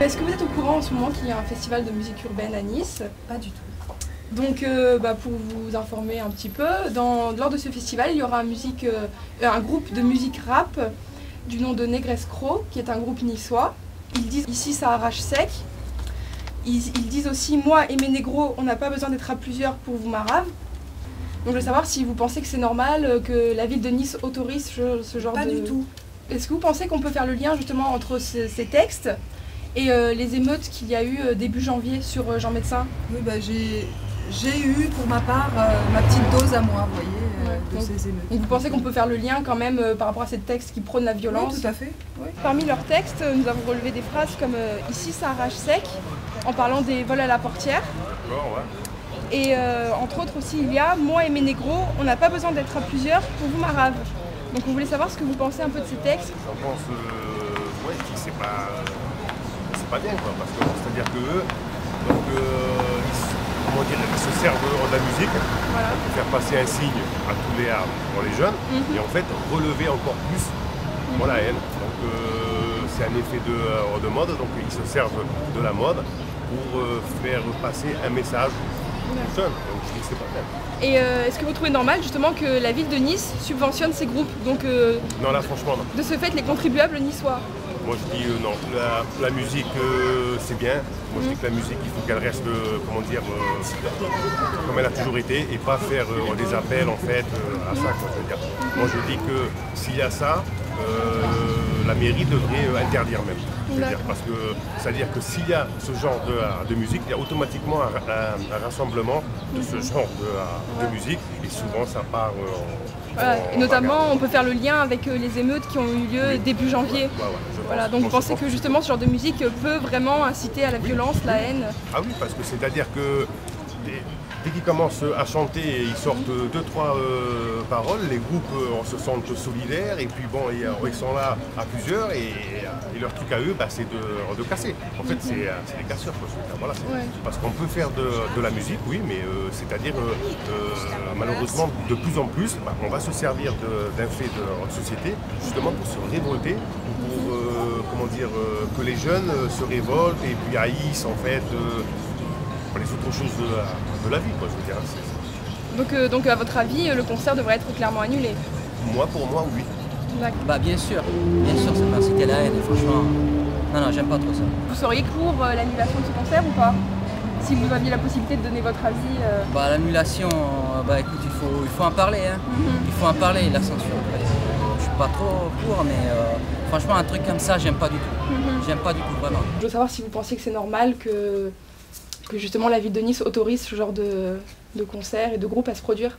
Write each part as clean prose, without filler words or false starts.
Est-ce que vous êtes au courant en ce moment qu'il y a un festival de musique urbaine à Nice? Pas du tout. Donc pour vous informer un petit peu, lors de ce festival, il y aura un groupe de musique rap du nom de Negrescro, qui est un groupe niçois. Ils disent ici ça arrache sec. Ils disent aussi moi et mes négros, on n'a pas besoin d'être à plusieurs pour vous marave. Donc je veux savoir si vous pensez que c'est normal que la ville de Nice autorise ce genre de... Pas du tout. Est-ce que vous pensez qu'on peut faire le lien justement entre ces textes et les émeutes qu'il y a eu début janvier sur Jean Médecin? Oui, bah, j'ai eu pour ma part ma petite dose à moi, vous voyez, de ces émeutes. Donc vous pensez qu'on peut faire le lien quand même par rapport à ces textes qui prônent la violence? Oui, tout à fait. Oui. Parmi leurs textes, nous avons relevé des phrases comme ici ça arrache sec, en parlant des vols à la portière. D'accord, ouais. Et entre autres aussi il y a moi et mes négros, on n'a pas besoin d'être à plusieurs pour vous marave. Donc on voulait savoir ce que vous pensez un peu de ces textes. J'en pense ouais, que c'est pas bien quoi, parce que c'est-à-dire que eux, donc, ils se servent de la musique pour faire passer un signe à tous pour les jeunes et en fait relever encore plus la haine. Donc c'est un effet de mode, donc ils se servent de la mode pour faire passer un message aux jeunes. Donc je dis que c'est pas bien. Et est-ce que vous trouvez normal justement que la ville de Nice subventionne ces groupes? Donc, non, là franchement non. De ce fait, les contribuables niçois? Moi je dis non, la musique c'est bien. Moi je dis que la musique il faut qu'elle reste, comment dire, comme elle a toujours été et pas faire des appels en fait à ça. Quoi, je veux dire. Moi je dis que s'il y a ça, la mairie devrait interdire même. Je veux dire, parce que c'est-à-dire que s'il y a ce genre de musique, il y a automatiquement un rassemblement de ce genre de musique et souvent ça part et notamment on peut faire le lien avec les émeutes qui ont eu lieu début janvier. Donc vous pensez que justement ce genre de musique peut vraiment inciter à la violence, la haine? Ah oui, parce que c'est-à-dire que dès qu'ils commencent à chanter et ils sortent 2-3 paroles, les groupes se sentent solidaires et puis bon, ils sont là à plusieurs et leur truc à eux, c'est de casser. En fait, c'est des casseurs. Voilà, parce qu'on peut faire de la musique, oui, mais c'est-à-dire malheureusement de plus en plus, on va se servir d'un fait de notre société justement pour se révolter, pour que les jeunes se révoltent et puis haïssent en fait les autres choses de la vie, quoi, je veux dire. Donc à votre avis, le concert devrait être clairement annulé? Pour moi, oui. Bah bien sûr, ça peut inciter la haine, franchement. Non, j'aime pas trop ça. Vous seriez pour l'annulation de ce concert ou pas? Si vous aviez la possibilité de donner votre avis L'annulation, écoute, il faut en parler, hein. Il faut en parler, la censure. Je suis pas trop pour, mais franchement, un truc comme ça, j'aime pas du tout. J'aime pas du tout, vraiment. Je veux savoir si vous pensiez que c'est normal que justement la ville de Nice autorise ce genre de concerts et de groupes à se produire?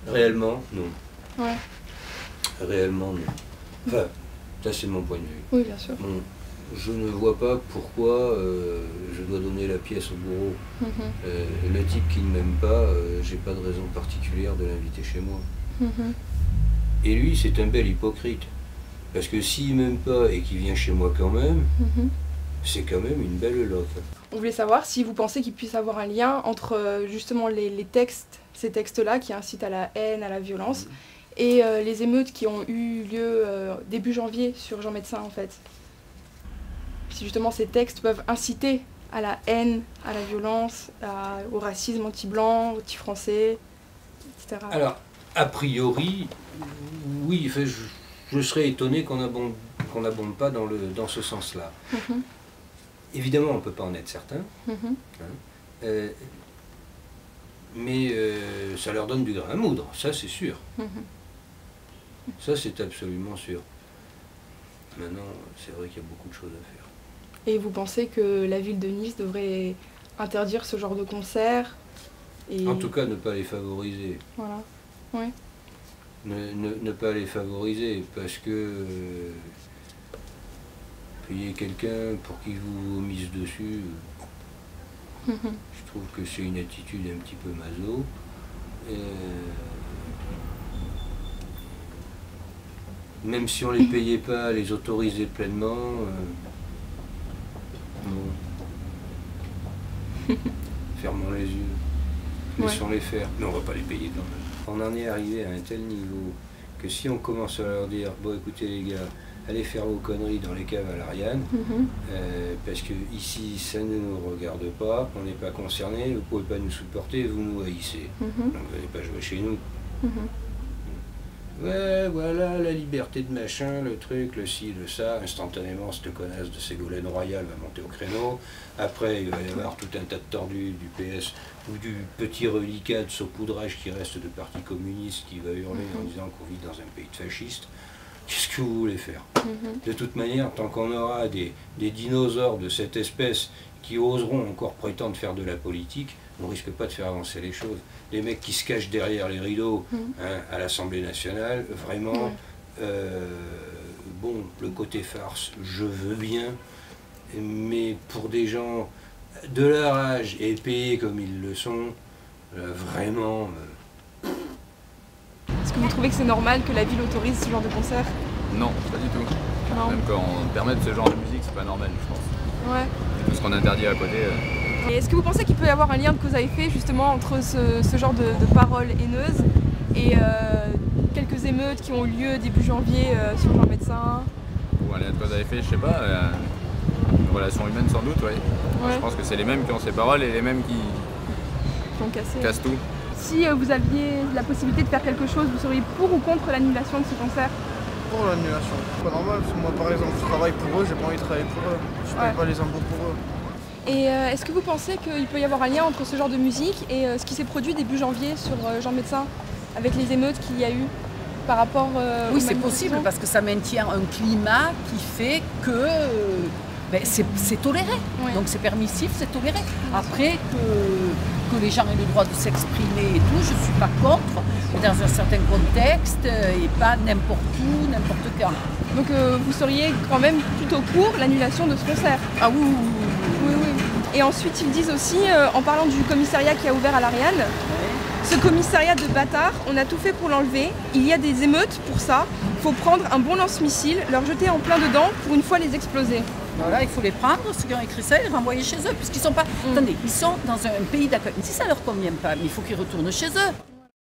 Réellement, non. Ouais. Réellement, non. Enfin, ça c'est mon point de vue. Oui, bien sûr. Bon, je ne vois pas pourquoi je dois donner la pièce au bourreau. Le type qui ne m'aime pas, j'ai pas de raison particulière de l'inviter chez moi. Et lui, c'est un bel hypocrite. Parce que s'il m'aime pas et qu'il vient chez moi quand même, c'est quand même une belle loque. On voulait savoir si vous pensez qu'il puisse avoir un lien entre justement les textes, ces textes-là qui incitent à la haine, à la violence, et les émeutes qui ont eu lieu début janvier sur Jean Médecin en fait. Si justement ces textes peuvent inciter à la haine, à la violence, au racisme anti-blanc, anti-français, etc. Alors, a priori, oui, je serais étonné qu'on n'abonde pas dans ce sens-là. Évidemment, on ne peut pas en être certain, mais ça leur donne du grain à moudre, ça c'est sûr. Ça c'est absolument sûr. Maintenant, c'est vrai qu'il y a beaucoup de choses à faire. Et vous pensez que la ville de Nice devrait interdire ce genre de concert En tout cas, ne pas les favoriser. Voilà, oui. Ne pas les favoriser, parce que payer quelqu'un pour qu'il vous mise dessus, je trouve que c'est une attitude un petit peu maso. Même si on les payait pas, les autorisait pleinement, fermons les yeux, laissons-les faire, mais on va pas les payer quand même. On en est arrivé à un tel niveau que si on commence à leur dire, bon écoutez les gars, allez faire vos conneries dans les caves à l'Ariane, parce que ici ça ne nous regarde pas, on n'est pas concerné, vous ne pouvez pas nous supporter, vous nous haïssez. Donc vous n'allez pas jouer chez nous. Ouais, voilà, la liberté de machin, le truc, le ci, le ça. Instantanément, cette connasse de Ségolène Royal va monter au créneau. Après, il va y avoir tout un tas de tordus du PS ou du petit reliquat de saupoudrage qui reste de parti communiste qui va hurler en disant qu'on vit dans un pays de fascistes. Qu'est-ce que vous voulez faire? De toute manière, tant qu'on aura des dinosaures de cette espèce qui oseront encore prétendre faire de la politique, on ne risque pas de faire avancer les choses. Les mecs qui se cachent derrière les rideaux à l'Assemblée nationale, vraiment, bon, le côté farce, je veux bien, mais pour des gens de leur âge et payés comme ils le sont, vraiment... Est-ce que vous trouvez que c'est normal que la ville autorise ce genre de concert? Non, pas du tout. Non. Même quand on permet ce genre de musique, c'est pas normal, je pense. Ouais. Tout ce qu'on interdit à côté. Et est-ce que vous pensez qu'il peut y avoir un lien de cause à effet justement entre ce genre de paroles haineuses et quelques émeutes qui ont eu lieu début janvier sur Jean Médecin? Ou un lien de cause à effet, je sais pas. Une relation humaine sans doute, oui. Ouais. Je pense que c'est les mêmes qui ont ces paroles et les mêmes qui ont cassé. Cassent tout. Si vous aviez la possibilité de faire quelque chose, vous seriez pour ou contre l'annulation de ce concert? Pour l'annulation. C'est pas normal, parce que moi par exemple je travaille pour eux, j'ai pas envie de travailler pour eux. Je paye pas les impôts pour eux. Et est-ce que vous pensez qu'il peut y avoir un lien entre ce genre de musique et ce qui s'est produit début janvier sur Jean Médecin, avec les émeutes qu'il y a eu par rapport Oui, c'est possible parce que ça maintient un climat qui fait que c'est toléré. Oui. Donc c'est permissif, c'est toléré. Après que les gens aient le droit de s'exprimer et tout, je ne suis pas contre, mais dans un certain contexte et pas n'importe où, n'importe quand. Donc vous seriez quand même plutôt pour l'annulation de ce concert? Ah oui. Et ensuite ils disent aussi, en parlant du commissariat qui a ouvert à l'Ariane, ce commissariat de bâtards, on a tout fait pour l'enlever, il y a des émeutes pour ça, il faut prendre un bon lance-missile, leur jeter en plein dedans pour une fois les exploser. Voilà, il faut les prendre, ceux qui ont écrit ça, et les renvoyer chez eux, puisqu'ils sont pas... Attendez, ils sont dans un pays d'accueil. Si ça leur convient pas, mais il faut qu'ils retournent chez eux.